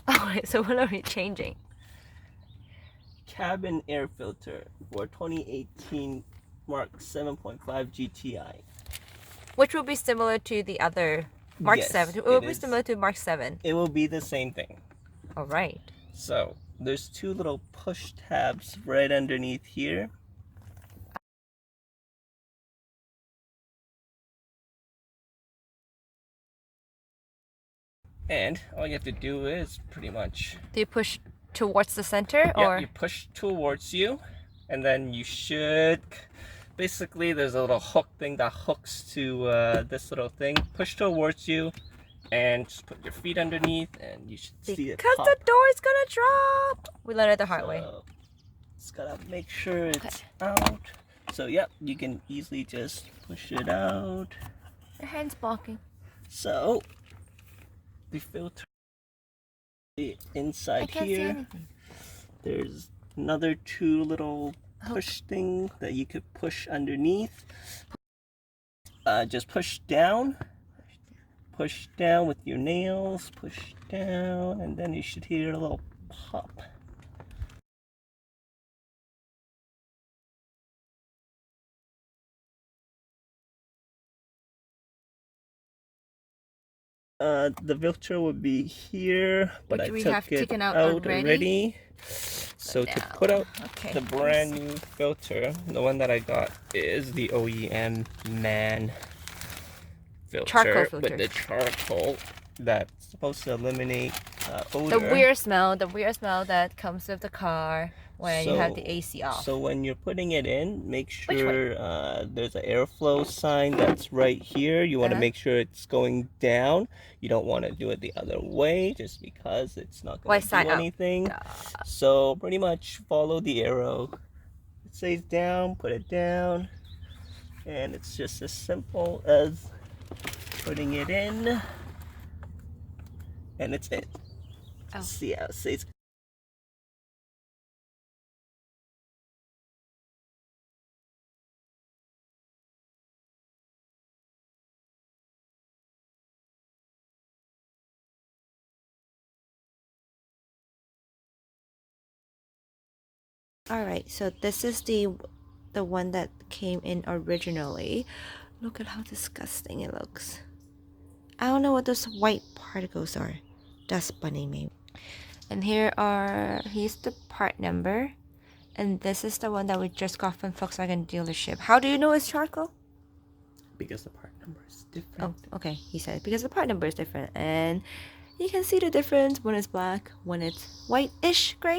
Oh, so what are we changing? Cabin air filter for 2018 Mark 7.5 GTI. Which will be similar to the other Mark Yes, 7. It will be similar to Mark 7. It will be the same thing. All right. So there's two little push tabs right underneath here. And all you have to do is pretty much... Do you push towards the center? Yeah, or you push towards you, and then you should... Basically, there's a little hook thing that hooks to this little thing. Push towards you, and just put your feet underneath, and you should see it because pop. the door is gonna drop. We learned it the hard way. Just gotta make sure it's out. So yep, you can easily just push it out. Your hand's blocking. So the filter inside here, there's another two little push thing that you could push underneath. Just push down with your nails, push down, and then you should hear a little pop. The filter would be here, but I took it out already. So to put out the brand new filter, the one that I got is the OEM MAN filter, charcoal filter. with the charcoal that's supposed to eliminate odor. The weird smell that comes with the car when you have the AC off. So when you're putting it in, make sure there's an airflow sign that's right here. You want to make sure it's going down. You don't want to do it the other way just because it's not going to do anything. So pretty much follow the arrow. It says down, put it down. And it's just as simple as putting it in. And it's in. See how it says. Alright, so this is the one that came in originally. Look at how disgusting it looks. I don't know what those white particles are. Dust bunny maybe. And here's the part number. And this is the one that we just got from Volkswagen dealership. How do you know it's charcoal? Because the part number is different. Oh, okay, he said because the part number is different. And you can see the difference when it's black, when it's white-ish gray.